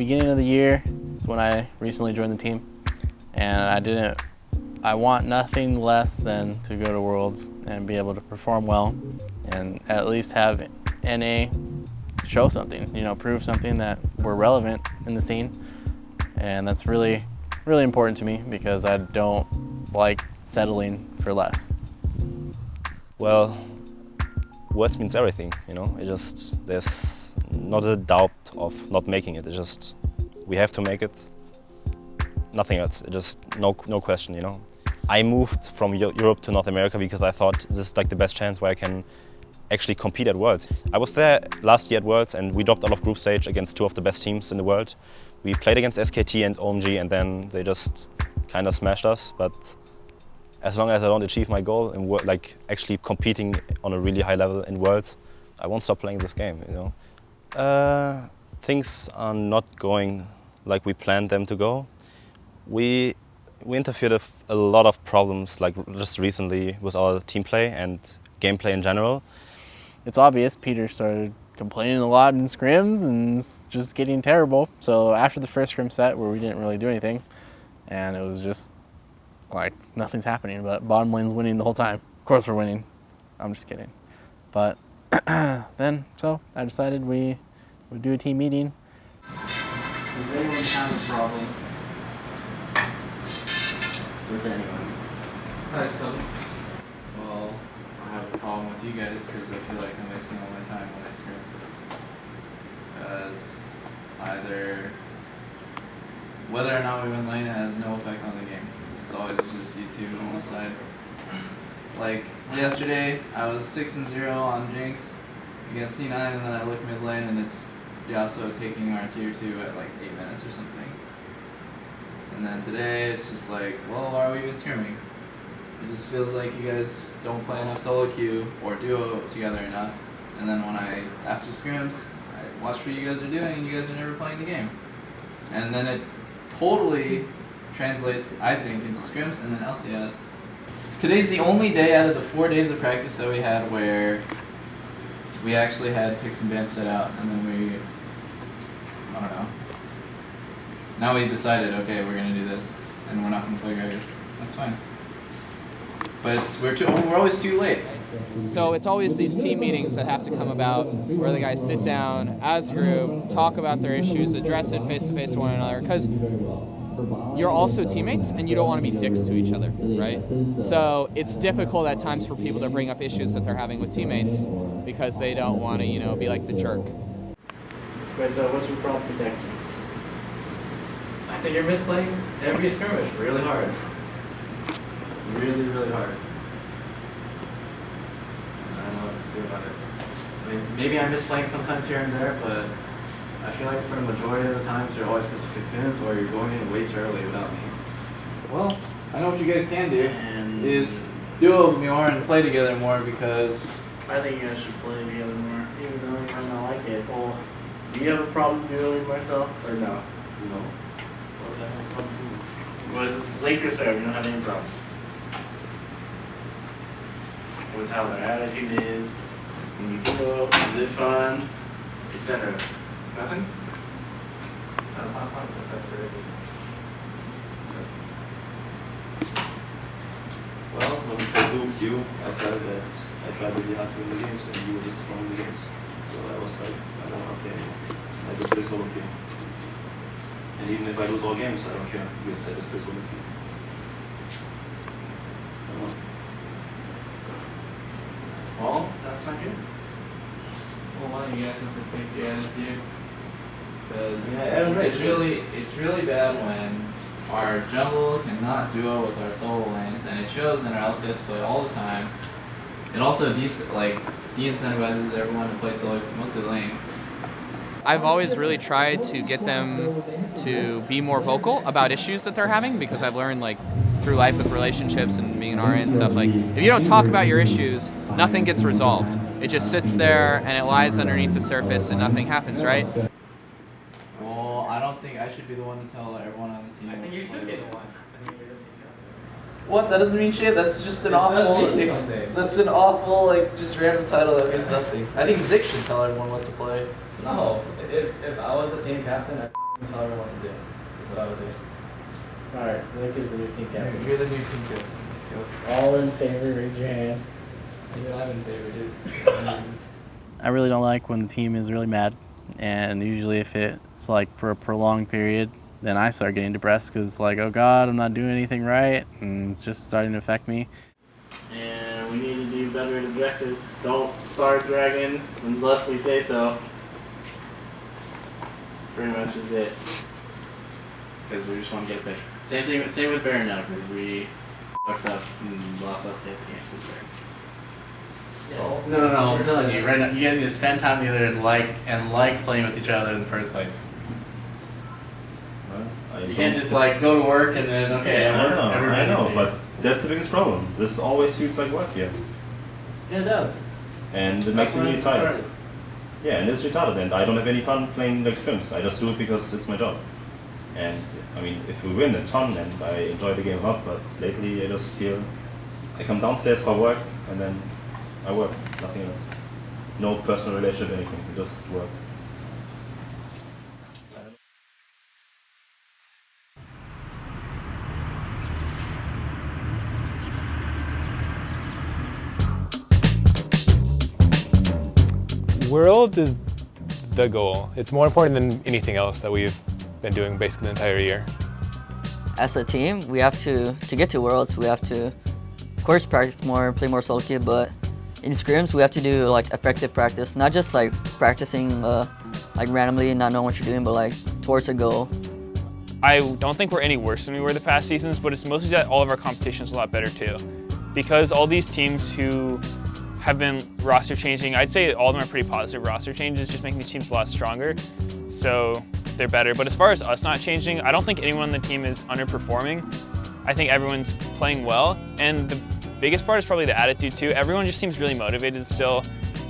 beginning of the year is when I recently joined the team, and I want nothing less than to go to Worlds and be able to perform well and at least have NA show something, prove something that we're relevant in the scene. And that's really, really important to me because I don't like settling for less. Well, words means everything, there's not a doubt of not making it. It's just, we have to make it. Nothing else, just no question, I moved from Europe to North America because I thought this is like the best chance where I can actually compete at Worlds. I was there last year at Worlds and we dropped out of group stage against two of the best teams in the world. We played against SKT and OMG and then they just kind of smashed us. But as long as I don't achieve my goal in like actually competing on a really high level in Worlds, I won't stop playing this game, Things are not going like we planned them to go. We interfered with a lot of problems, like just recently with our team play and gameplay in general. It's obvious Peter started complaining a lot in scrims and just getting terrible. So after the first scrim set where we didn't really do anything and it was just like nothing's happening, but bottom lane's winning the whole time. Of course we're winning. I'm just kidding. But then, so I decided we would do a team meeting. Does anyone have a problem with anyone? Hi, Scully. Well, I have a problem with you guys because I feel like I'm wasting all my time when I scrim. Because whether or not we win lane has no effect on the game. It's always just you two on the side. Like yesterday, I was 6-0 on Jinx against C9, and then I look mid lane and it's Yasuo taking our tier 2 at like 8 minutes or something. And then today, it's just like, well, why are we even scrimming? It just feels like you guys don't play enough solo queue or duo together enough. And then after scrims, I watch what you guys are doing and you guys are never playing the game. And then it totally translates, I think, into scrims and then LCS. Today's the only day out of the 4 days of practice that we had where we actually had picks and bans set out, and then I don't know. Now we've decided, okay, we're gonna do this, and we're not gonna play Gragas. That's fine. But we're always too late. So it's always these team meetings that have to come about where the guys sit down as a group, talk about their issues, address it face to face to one another, because you're also teammates and you don't want to be dicks to each other, right? So it's difficult at times for people to bring up issues that they're having with teammates because they don't want to, be like the jerk. Wait, so what's your problem with Dexter? I think you're misplaying every skirmish really hard. Really, really hard. I don't know what to do about it. I mean, maybe I'm misplaying sometimes here and there, but I feel like for the majority of the times you're always specific pins or you're going in way too early without me. Well, I know what you guys can do, is duo more and play together more because I think you guys should play together more, even though you might not like it. Well, do you have a problem dueling Marcel, or no? No. Well, I have a problem with Lakers serve, you don't have any problems. With how their attitude is, when you duo, is it fun, etc. Nothing? That's not fun, that's really good. Well, when we played duo queue, I felt that I tried really hard to win the games and you were just throwing the games. So I was like, I don't want to play anymore. I just play solo queue. And even if I lose all games, I don't care because I just play solo queue. Well, that's not good. well, one of you guys has to fix your attitude because Yeah, it's really bad when our jungle cannot duo with our solo lanes, and it shows in our LCS play all the time. It also de-incentivizes everyone to play solo most of the lane. I've always really tried to get them to be more vocal about issues that they're having because I've learned through life with relationships and being an RA and stuff, if you don't talk about your issues, nothing gets resolved. It just sits there and it lies underneath the surface and nothing happens, right? Well, I don't think I should be the one to tell everyone on the team. I think you should be the one. What? That doesn't mean shit. That's just an awful. That's an awful just random title that means nothing. I think Zik should tell everyone what to play. No, if I was a team captain, I'd Tell everyone what to do. That's what I would do. Alright, Nick is the new team captain. You're the new team captain. Let's go. All in favor, raise your hand. Even I'm in favor, dude. I really don't like when the team is really mad, and usually if it's like for a prolonged period, then I start getting depressed because it's like, oh God, I'm not doing anything right, and it's just starting to affect me. And we need to do better at objectives. Don't start dragging unless we say so. Pretty much is it. Because we just want to get there. Same with Baron now, because we fucked up and lost us against with Baron. No, I'm telling you, right now, you guys need to spend time together and like playing with each other in the first place. You can't just like go to work and then, okay, at work, I know, but that's the biggest problem. This always feels like work here. Yeah, it does. And it makes me really tired. Yeah, and it's retarded, and I don't have any fun playing like scrims. I just do it because it's my job. And I mean, if we win, it's fun, and I enjoy the game a lot, but lately I just feel I come downstairs for work, and then I work, nothing else. No personal relationship, anything, just work. Worlds is the goal. It's more important than anything else that we've been doing basically the entire year. As a team, we have to get to Worlds, we have to, of course, practice more, play more solo queue, but in scrims, we have to do like effective practice, not just like practicing like randomly and not knowing what you're doing, but like towards a goal. I don't think we're any worse than we were the past seasons, but it's mostly that all of our competition is a lot better too. Because all these teams who have been roster changing, I'd say all of them are pretty positive roster changes, just making these teams a lot stronger. So they're better. But as far as us not changing, I don't think anyone on the team is underperforming. I think everyone's playing well. And the biggest part is probably the attitude too. Everyone just seems really motivated still,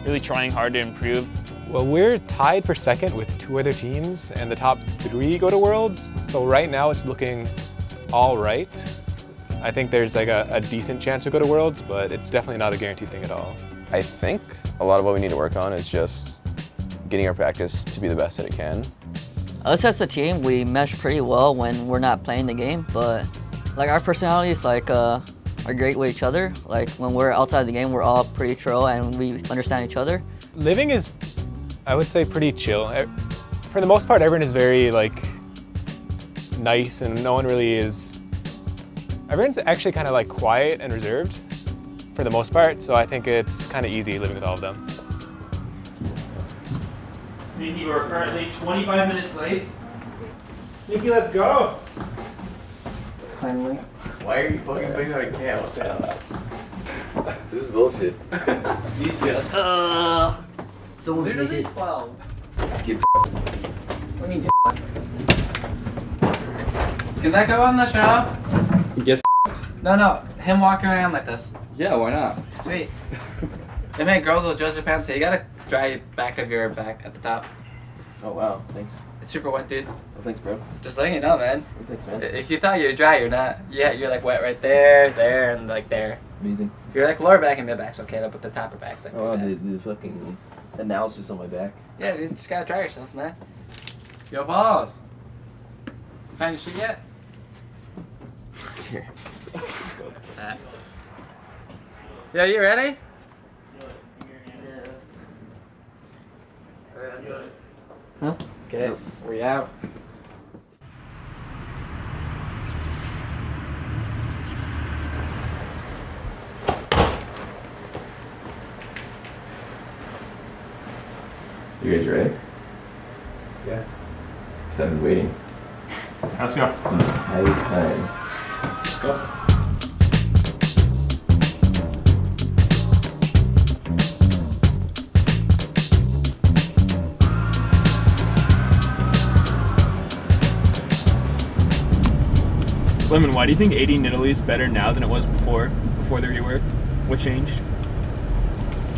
really trying hard to improve. Well, we're tied for second with 2 other teams, and the top 3 go to Worlds. So right now it's looking all right. I think there's like a decent chance to go to Worlds, but it's definitely not a guaranteed thing at all. I think a lot of what we need to work on is just getting our practice to be the best that it can. Us as a team, we mesh pretty well when we're not playing the game, but like our personalities like are great with each other. Like when we're outside the game, we're all pretty chill and we understand each other. Living is, I would say, pretty chill. For the most part, everyone is very like nice, and no one really is. Everyone's actually kind of like quiet and reserved for the most part, so I think it's kind of easy living with all of them. Sneaky, we're currently 25 minutes late. Sneaky, let's go! Finally. Why are you fucking putting out a cam? What the hell? This is bullshit. You just. Someone's naked. 12. Get What do you mean? Can that go on the show? Get No, him walking around like this. Yeah, why not? Sweet. They make girls with Joseph pants, so you gotta dry back of your back at the top. Oh wow, thanks. It's super wet, dude. Oh, thanks, bro. Just letting you know, man. Oh, thanks, man. If you thought you were dry, you're not. Yeah, you're like wet right there, there, and like there. Amazing. You're like lower back and mid back's okay, but the top of back's like Oh, pretty bad. the fucking analysis on my back. Yeah, you just gotta dry yourself, man. Yo, balls. Find your shit yet? Here. Yo, you ready? Huh? Okay, we out. You guys ready? Yeah. 'Cause I've been waiting. Let's go. High time. Let's go. Lemon, why do you think AD Nidalee is better now than it was before the rework? What changed?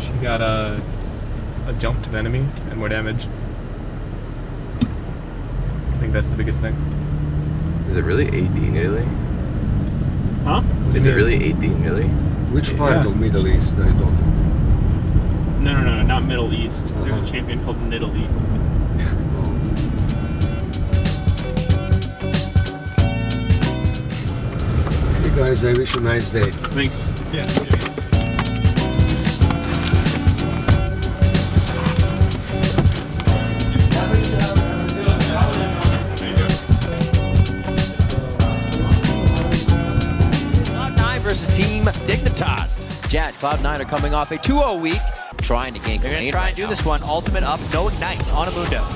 She got a jump to the enemy and more damage. I think that's the biggest thing. Is it really AD Nidalee? Huh? Is it really AD Nidalee? Which part of Middle East? I don't know. No, not Middle East. There's a champion called Nidalee. Oh. guys. I wish you a nice day. Thanks. Yeah. Cloud9 versus Team Dignitas. Jet, Cloud9 are coming off a 2-0 week, trying to gain. They're going to try and do this one. Ultimate up, no ignite on Amundo.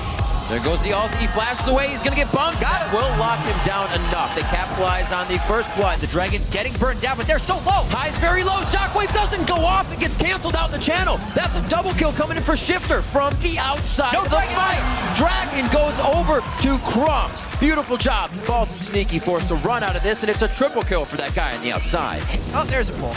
There goes the ult. He flashes away. He's going to get bumped. Got it. Will lock him down enough. They capitalize on the first blood. The Dragon getting burned down, but they're so low. High's very low. Shockwave doesn't go off. It gets canceled out in the channel. That's a double kill coming in for Shifter from the outside. No of the fight. Dragon goes over to Crumbs. Beautiful job. Falls and Sneaky forced to run out of this, and it's a triple kill for that guy on the outside. Oh, there's a pull.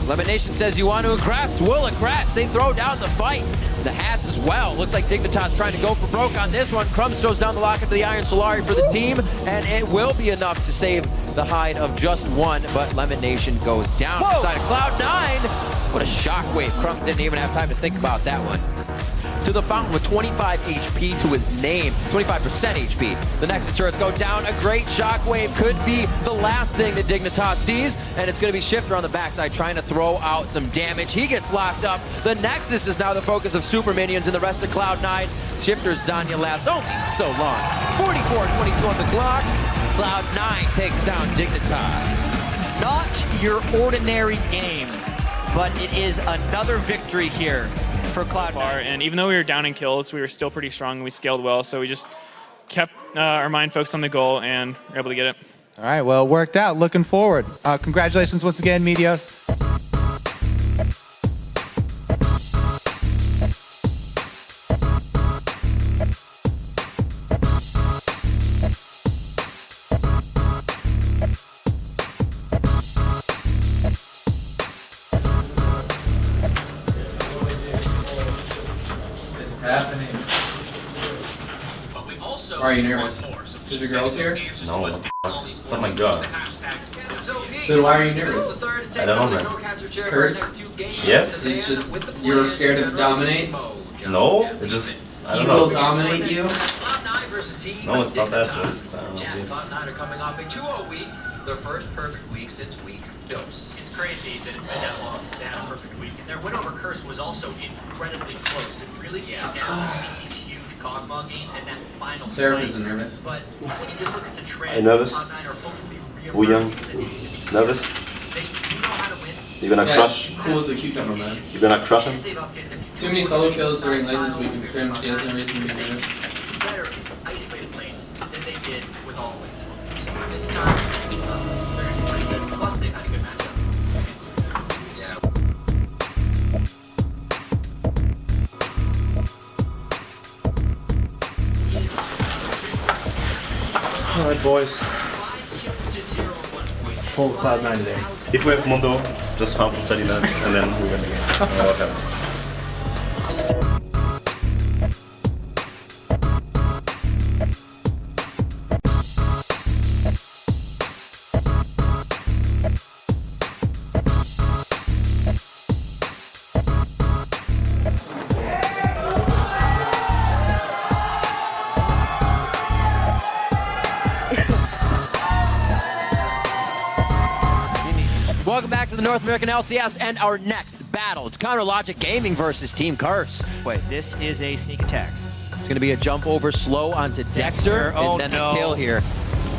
Lemon Nation says you want to aggress. Will aggress. They throw down the fight. The hats as well. Looks like Dignitas trying to go for broke on this one. Crumbs throws down the lock into the Iron Solari for the team, and it will be enough to save the hide of just one, but Lemon Nation goes down. Inside of Cloud9. What a shockwave. Crumbs didn't even have time to think about that one. To the fountain with 25 HP to his name, 25% HP. The Nexus turrets go down. A great shockwave could be the last thing that Dignitas sees, and it's going to be Shifter on the backside trying to throw out some damage. He gets locked up. The Nexus is now the focus of Super Minions and the rest of Cloud9. Shifter's Zanya lasts only so long. 44-22 on the clock. Cloud9 takes down Dignitas. Not your ordinary game, but it is another victory here for Cloud9. And even though we were down in kills, we were still pretty strong and we scaled well, so we just kept our mind focused on the goal and were able to get it. All right, well, it worked out. Looking forward. Congratulations once again, Medios. Happening. Why are you nervous? Because your girl's here? No, it's not my girl. Then why are you nervous? I don't know, man. Curse? Yes? It's just you're scared to dominate? No, it just, I He don't will know. dominate you? No, it's not that, just, Cloud9 are coming off a 2-0 week, their first perfect week since week dose. It's crazy that it's been that long since they had a perfect week. And their win over Curse was also incredibly close. It really came down to Sneaky's huge Kog'Maw game and that final Sarah fight. isn't nervous. But when you just look at the trend, Are you nervous? Cloud9 are hopefully Wu Young, reemerging the team to be nervous? They do know how to win. You're gonna crush? Cool as a cucumber, man. You're gonna crush him? They've updated the Too many solo kills during lane this week in scrims. He has no reason to be nervous. better isolated lanes than they did with all wins. So this time, they're going to be pretty good. Plus, they've had a good matchup. Alright, boys. Full Cloud9 today. If we have Mundo, just farm for 30 minutes and then we win the game. No matter what happens. Welcome back to the North American LCS and our next battle. It's Counter Logic Gaming versus Team Curse. Wait, this is a sneak attack. It's going to be a jump over slow onto Dexter, Oh, and then no. the kill here.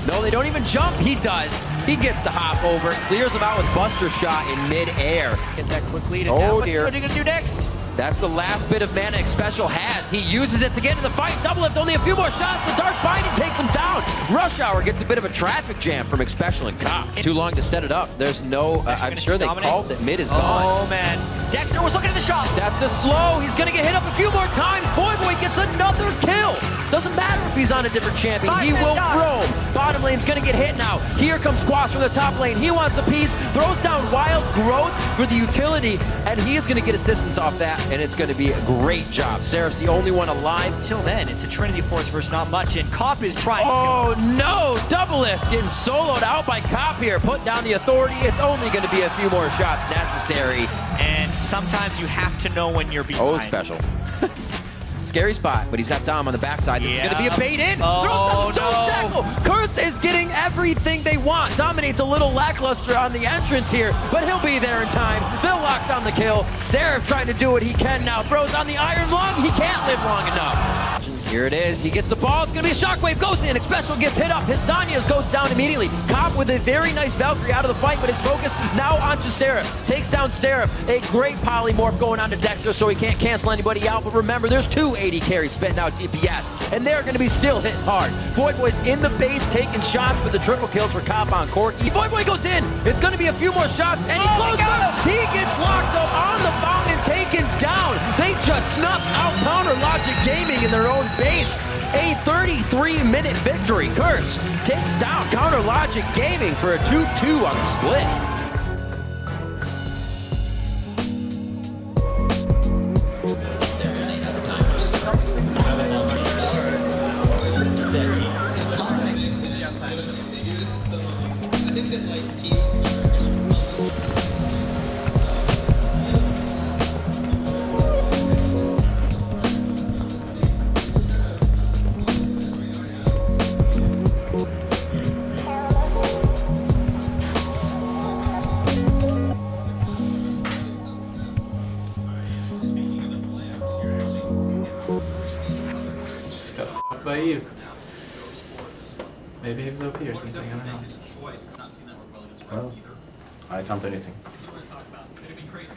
No, they don't even jump. He does. He gets the hop over, clears him out with Buster Shot in mid-air. Get that quickly. Oh, What's dear. what are you going to do next? That's the last bit of mana Xpecial has. He uses it to get into the fight. Double lift, only a few more shots. The Dark Binding takes him down. Rush Hour gets a bit of a traffic jam from Xpecial and Cop. Too long to set it up. There's no, I'm sure they called that mid is gone. Oh, man. Dexter was looking at the shot. That's the slow. He's going to get hit up a few more times. Boy gets another kill. Doesn't matter if he's on a different champion. He will roam. Bottom lane's going to get hit now. Here comes Quas from the top lane. He wants a piece. Throws down Wild Growth for the utility. And he is going to get assistance off that. And it's going to be a great job. Seraph's the only one alive. Till then, it's a Trinity Force versus not much. And Cop is trying. Oh, no. Double lift getting soloed out by Cop here. Putting down the authority. It's only going to be a few more shots necessary. And sometimes you have to know when you're behind. Oh, special. Scary spot, but he's got Dom on the backside. This is going to be a bait in. Oh, Throws down the tackle. Curse is getting everything they want. Dominates a little lackluster on the entrance here, but he'll be there in time. They'll lock down the kill. Seraph trying to do what he can now. Throws on the iron lung. He can't live long enough. Here it is. He gets the ball. It's going to be a shockwave. Goes in. Special gets hit up. His Zanyas goes down immediately. Cobb with a very nice Valkyrie out of the fight, but his focus now onto Seraph. Takes down Seraph. A great polymorph going on to Dexter so he can't cancel anybody out. But remember, there's 2 80 carries spitting out DPS, and they're going to be still hitting hard. Voidboy's in the base taking shots with the triple kills for Cobb on Corky. Voidboy goes in. It's going to be a few more shots, and he closes up. He gets locked up on the fountain, taken down. They just snuffed out Counter Logic Gaming in their own base. A 33-minute victory. Curse takes down Counter Logic Gaming for a 2-2 on the split. Just got fucked by you. Maybe he was OP or something, I don't know. Well, I can't do anything.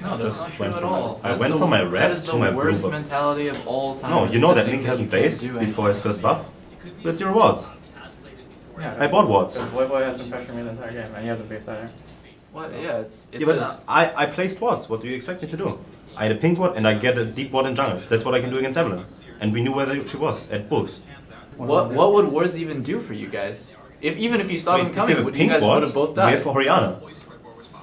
No, that's not true at all. I went from my red to my blue. That is the worst mentality of all time. No, you know that Link hasn't based before his first buff. With your wards. Yeah, I bought wards. Voidboy has been pressuring me the entire game, and he hasn't based either. What? Yeah, it's Yeah, but I play sports. What do you expect me to do? I had a pink ward and I get a deep ward in jungle. That's what I can do against Evelyn. And we knew where she was, at Bulls. What would wards even do for you guys? Even if you saw them coming, you guys would have both died. Wait for Orianna.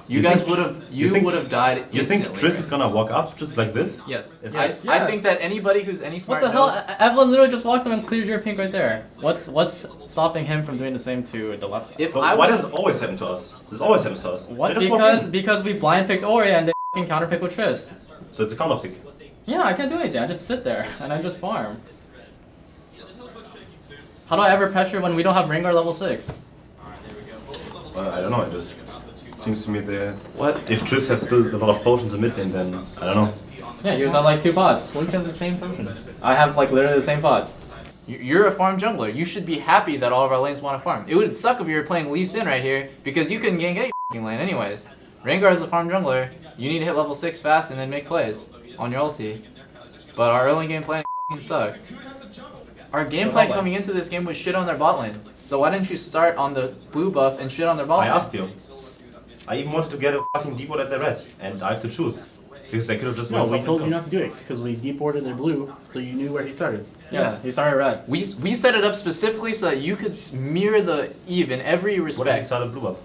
You guys would have died instantly. You think Triss is gonna walk up just like this? Yes. Yes. I think that anybody who's any smart What the hell? knows. Evelyn literally just walked him and cleared your pink right there. What's stopping him from doing the same to the left side? If So why does it always happen to us? This always happens to us. What? They just walk in. Because we blind picked Ori and they f***ing counter pick with Trist. So it's a counter pick. Yeah, I can't do anything. I just sit there and I just farm. How do I ever pressure when we don't have Rengar level 6? Well, I don't know. It just seems to me that What? if Triss has still a lot of potions in mid lane, then I don't know. Yeah, he was on like 2 pots. Link has the same potions. I have like literally the same pots. You're a farm jungler. You should be happy that all of our lanes want to farm. It would suck if you were playing Lee Sin right here because you couldn't gank any f***ing lane anyways. Rengar is a farm jungler. You need to hit level 6 fast and then make plays on your ulti. But our early game plan f***ing sucked. Our game plan coming into this game was shit on their bot lane. So why didn't you start on the blue buff and shit on their bot lane? I asked you. I even wanted to get a fucking deep ward at the red, and I have to choose. Because I could have just No, went we top told and you go. not to do it because we deported their blue, so you knew where he started. Yeah. He started red. We set it up specifically so that you could mirror the Eve in every What if he respect. started blue buff?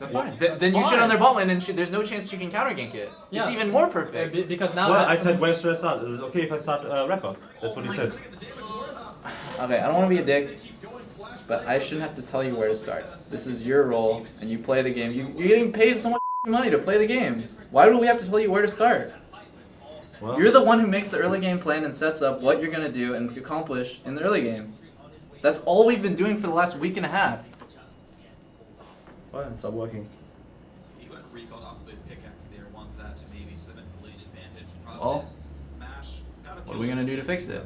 That's fine. Then you shit on their bot lane and there's no chance you can counter gank it. It's Yeah. even more perfect. Because now. Well, I said, where should I start? Is it okay if I start red buff? That's what he said. Okay, I don't want to be a dick, but I shouldn't have to tell you where to start. This is your role, and you play the game. You're getting paid so much money to play the game. Why do we have to tell you where to start? Well, You're the one who makes the early game plan and sets up what you're going to do and accomplish in the early game. That's all we've been doing for the last week and a half. well, it's not working. He would have recalled off the pickaxe there, wants that to maybe cement the lane advantage. Well, what are we going to do to fix it?